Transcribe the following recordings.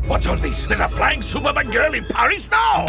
What's all this? There's a flying Superman girl in Paris now!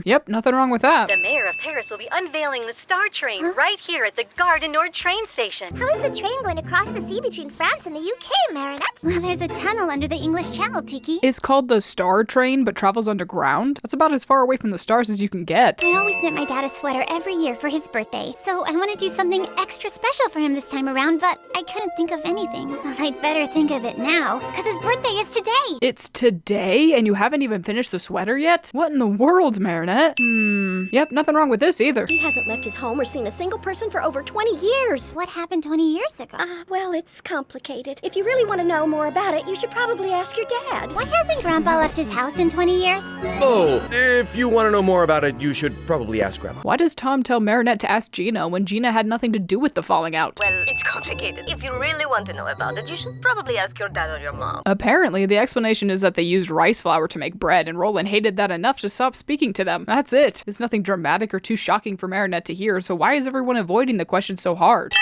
Yep, nothing wrong with that. The mayor of Paris will be unveiling the Star Train right here at the Gare du Nord train station. How is the train going to cross the sea between France and the UK, Marinette? Well, there's a tunnel under the English Channel, Tiki. It's called the Star Train, but travels underground. That's about as far away from the stars as you can get. I always knit my dad a sweater every year for his birthday, so I want to do something extra special for him this time around, but I couldn't think of anything. Well, I'd better think of it now, because his birthday is today. It's today, and you haven't even finished the sweater yet? What in the world, Marinette? Yep, nothing wrong with this either. He hasn't left his home or seen a single person for over 20 years. What happened 20 years ago? Well, it's complicated. If you really want to know more about it, you should probably ask your dad. Why hasn't Grandpa left his house in 20 years? Oh, if you want to know more about it, you should probably ask Grandma. Why does Tom tell Marinette to ask Gina when Gina had nothing to do with the falling out? Well, it's complicated. If you really want to know about it, you should probably ask your dad or your mom. Apparently, the explanation is that they used rice flour to make bread, and Roland hated that enough to stop speaking to them. That's it. It's nothing dramatic or too shocking for Marinette to hear, so why is everyone avoiding the question so hard?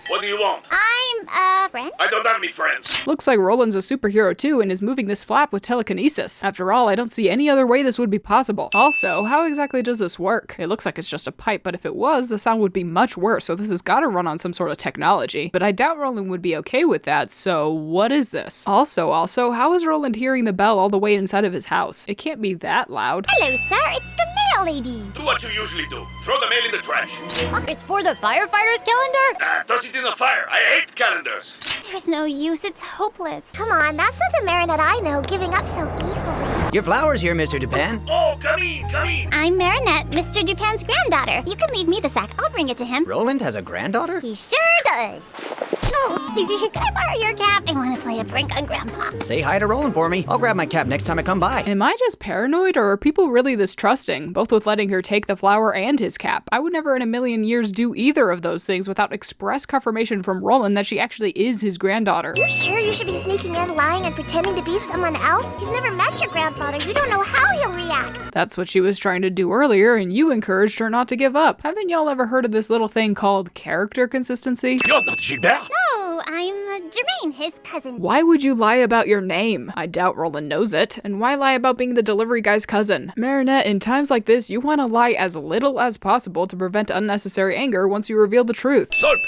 What do you want? I'm a friend. I don't have any friends. Looks like Roland's a superhero too and is moving this flap with telekinesis. After all, I don't see any other way this would be possible. Also, how exactly does this work? It looks like it's just a pipe, but if it was, the sound would be much worse, so this has got to run on some sort of technology. But I doubt Roland would be okay with that, so what is this? Also, how is Roland hearing the bell all the way inside of his house? It can't be that loud. Hello, sir. It's the mail lady. Do what you usually do. Throw the mail in the trash. It's for the firefighters' calendar? Toss it in the fire. I hate calendars. There's no use. It's hopeless. Come on, that's not the Marinette I know, giving up so easily. Your flowers here, Mr. Dupin. Oh, come in. I'm Marinette, Mr. Dupin's granddaughter. You can leave me the sack. I'll bring it to him. Roland has a granddaughter? He sure does. Oh, can I borrow your cap? I want to play a prank on Grandpa. Say hi to Roland for me. I'll grab my cap next time I come by. Am I just paranoid, or are people really this trusting, both with letting her take the flower and his cap? I would never in a million years do either of those things without express confirmation from Roland that she actually is his granddaughter. You sure you should be sneaking in, lying, and pretending to be someone else? You've never met your grandfather. You don't know how he'll react. That's what she was trying to do earlier, and you encouraged her not to give up. Haven't y'all ever heard of this little thing called character consistency? You're not Gilbert. No, I'm Jermaine, his cousin. Why would you lie about your name? I doubt Roland knows it. And why lie about being the delivery guy's cousin? Marinette, in times like this, you want to lie as little as possible to prevent unnecessary anger once you reveal the truth. Salt.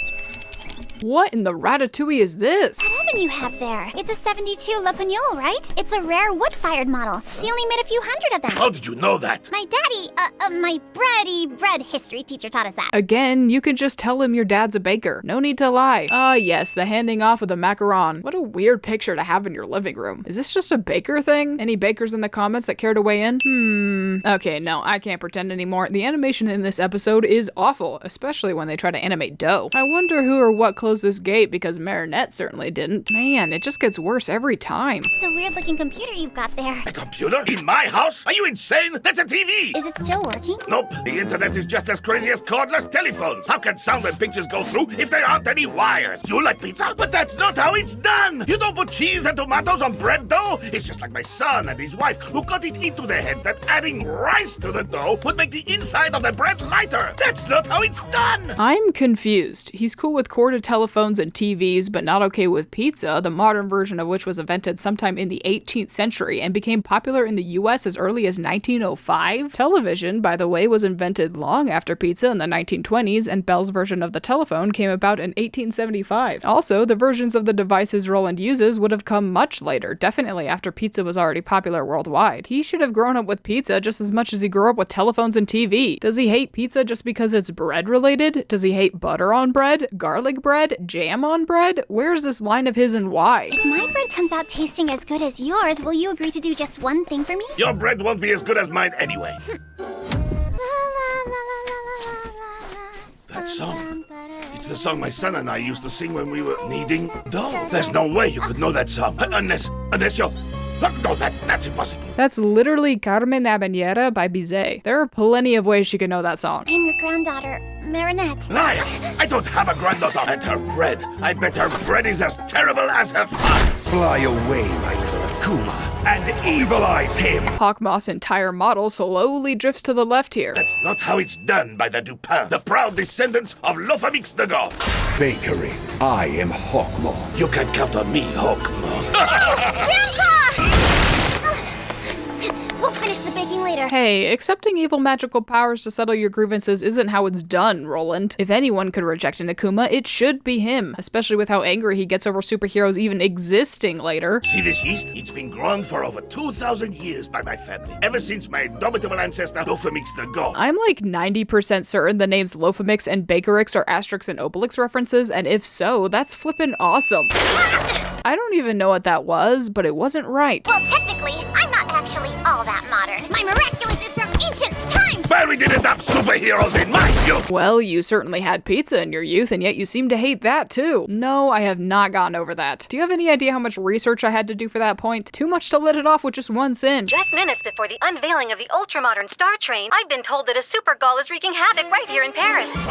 What in the ratatouille is this? What oven you have there? It's a 72 Le Pagnol, right? It's a rare wood-fired model. They only made a few hundred of them. How did you know that? My daddy, my bread history teacher taught us that. Again, you can just tell him your dad's a baker. No need to lie. Ah, yes, the handing off of the macaron. What a weird picture to have in your living room. Is this just a baker thing? Any bakers in the comments that care to weigh in? Okay, no, I can't pretend anymore. The animation in this episode is awful, especially when they try to animate dough. I wonder who or what closed this gate, because Marinette certainly didn't. Man, it just gets worse every time. It's a weird-looking computer you've got there. A computer? In my house? Are you insane? That's a TV! Is it still working? Nope. The internet is just as crazy as cordless telephones. How can sound and pictures go through if there aren't any wires? You like pizza? But that's not how it's done! You don't put cheese and tomatoes on bread dough? It's just like my son and his wife, who got it into their heads that adding rice to the dough would make the inside of the bread lighter. That's not how it's done! I'm confused. He's cool with corded telephones and TVs, but not okay with pizza, the modern version of which was invented sometime in the 18th century and became popular in the US as early as 1905. Television, by the way, was invented long after pizza in the 1920s, and Bell's version of the telephone came about in 1875. Also, the versions of the devices Roland uses would have come much later, definitely after pizza was already popular worldwide. He should have grown up with pizza just as much as he grew up with telephones and TV. Does he hate pizza just because it's bread related? Does he hate butter on bread? Garlic bread? Jam on bread? Where's this line of his and why? If my bread comes out tasting as good as yours, will you agree to do just one thing for me? Your bread won't be as good as mine anyway. That song. It's the song my son and I used to sing when we were kneading dough. There's no way you could know that song. Unless you're... No, that's impossible. That's literally Carmen Habanera by Bizet. There are plenty of ways she could know that song. I'm your granddaughter, Marinette. Liar! I don't have a granddaughter. And her bread. I bet her bread is as terrible as her father's. Fly away, my little Akuma. and evilize him. Hawkmoth's entire model slowly drifts to the left here. That's not how it's done by the Dupin, the proud descendants of Lofamix the God. Bakerix, I am Hawkmoth. You can count on me, Hawkmoth. Grandpa! We'll finish the baking later. Hey, accepting evil magical powers to settle your grievances isn't how it's done, Roland. If anyone could reject an Akuma, it should be him, especially with how angry he gets over superheroes even existing later. See this yeast? It's been grown for over 2,000 years by my family, ever since my indomitable ancestor Lofamix the God. I'm like 90% certain the names Lofamix and Bakerix are Asterix and Obelix references, and if so, that's flippin' awesome. I don't even know what that was, but it wasn't right. Well, technically, I'm not actually all that modern. My Miraculous is from ancient times! Well, we didn't have superheroes in my youth. Well, you certainly had pizza in your youth, and yet you seem to hate that too. No, I have not gotten over that. Do you have any idea how much research I had to do for that point? Too much to let it off with just one sin. Just minutes before the unveiling of the ultramodern Star Train, I've been told that a super gall is wreaking havoc right here in Paris.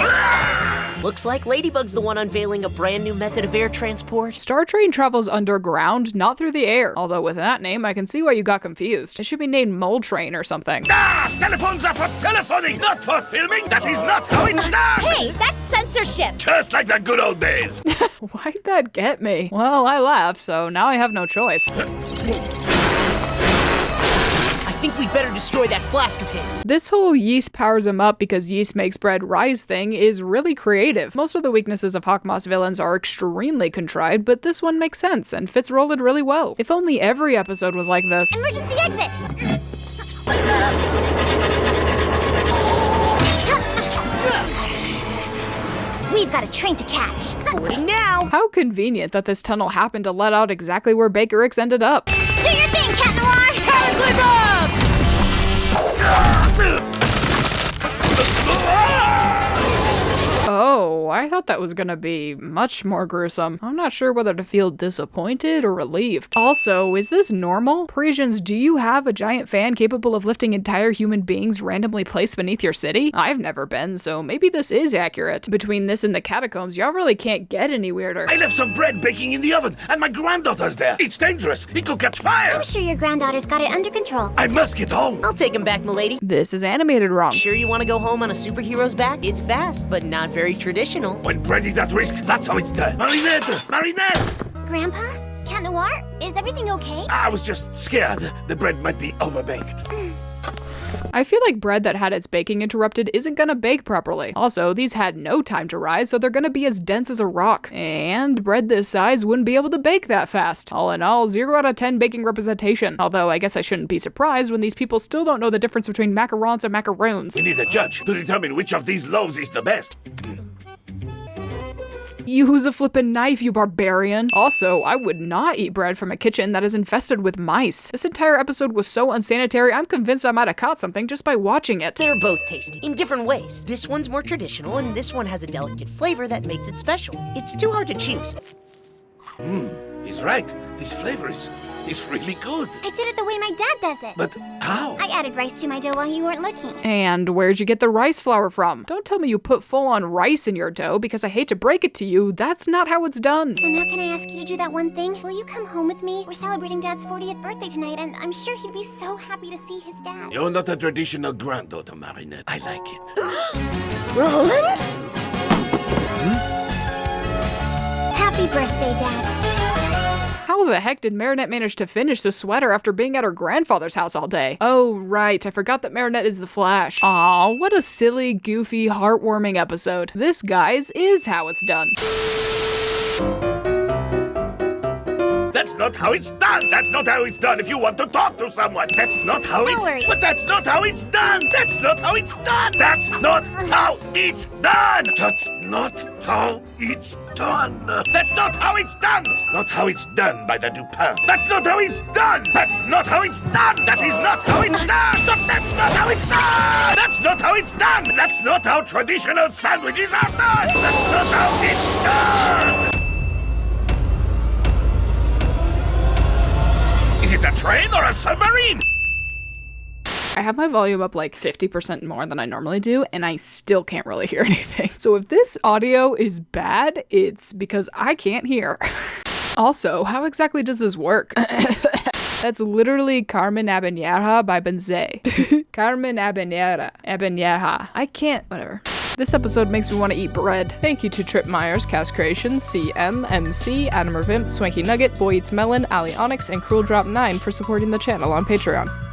Looks like Ladybug's the one unveiling a brand new method of air transport. Star Train travels underground, not through the air. Although with that name, I can see why you got confused. It should be named Mole Train or something. Ah! Telephones are for telephoning, not for filming. That is not how it's done. Hey, that's censorship! Just like the good old days. Why'd that get me? Well, I laughed, so now I have no choice. I think we'd better destroy that flask of his. This whole yeast powers him up because yeast makes bread rise thing is really creative. Most of the weaknesses of Hawkmoth's villains are extremely contrived, but this one makes sense and fits Roland really well. If only every episode was like this. Emergency exit! We've got a train to catch. Boarding now. How convenient that this tunnel happened to let out exactly where Bakerix ended up. Do your thing, Cat Noir! Oh, I thought that was gonna be much more gruesome. I'm not sure whether to feel disappointed or relieved. Also, is this normal? Parisians, do you have a giant fan capable of lifting entire human beings randomly placed beneath your city? I've never been, so maybe this is accurate. Between this and the catacombs, y'all really can't get any weirder. I left some bread baking in the oven, and my granddaughter's there. It's dangerous. It could catch fire. I'm sure your granddaughter's got it under control. I must get home. I'll take him back, milady. This is animated wrong. Sure you want to go home on a superhero's back? It's fast, but not very traditional. When bread is at risk, that's how it's done. Marinette! Marinette! Grandpa? Cat Noir? Is everything okay? I was just scared. The bread might be overbaked. I feel like bread that had its baking interrupted isn't gonna bake properly. Also, these had no time to rise, so they're gonna be as dense as a rock. And bread this size wouldn't be able to bake that fast. All in all, 0 out of 10 baking representation. Although I guess I shouldn't be surprised when these people still don't know the difference between macarons and macaroons. We need a judge to determine which of these loaves is the best. Use a flippin' knife, you barbarian. Also, I would not eat bread from a kitchen that is infested with mice. This entire episode was so unsanitary, I'm convinced I might have caught something just by watching it. They're both tasty, in different ways. This one's more traditional, and this one has a delicate flavor that makes it special. It's too hard to choose. He's right. This flavor is really good. I did it the way my dad does it. But how? I added rice to my dough while you weren't looking. And where'd you get the rice flour from? Don't tell me you put full-on rice in your dough, because I hate to break it to you, that's not how it's done. So now can I ask you to do that one thing? Will you come home with me? We're celebrating Dad's 40th birthday tonight, and I'm sure he'd be so happy to see his dad. You're not a traditional granddaughter, Marinette. I like it. Roland? Happy birthday, Dad. How the heck did Marinette manage to finish the sweater after being at her grandfather's house all day? Oh, right, I forgot that Marinette is the Flash. Aw, what a silly, goofy, heartwarming episode. This, guys, is how it's done. That's not how it's done. That's not how it's done if you want to talk to someone. That's not how Don't worry. But that's not how it's done. That's not how it's done. That's not how it's done. That's not how it's done. That's not how it's done. That's not how it's done by the Dupin. That's not how it's done. That's not how it's done. That is not how it's done. That's not how it's done. That's not how it's done. That's not how traditional sandwiches are done. That's not how it's done. Is it a train or a submarine? I have my volume up like 50% more than I normally do, and I still can't really hear anything. So if this audio is bad, it's because I can't hear. Also, how exactly does this work? That's literally Carmen Habanera by Benze. Carmen Habanera. I can't, whatever. This episode makes me want to eat bread. Thank you to Trip Meyers, KassKreations, CM, MC, Adamervinp, Swanky Nugget, Boyeatsmelon, Allie Onyx, and Cruel Drop 9 for supporting the channel on Patreon.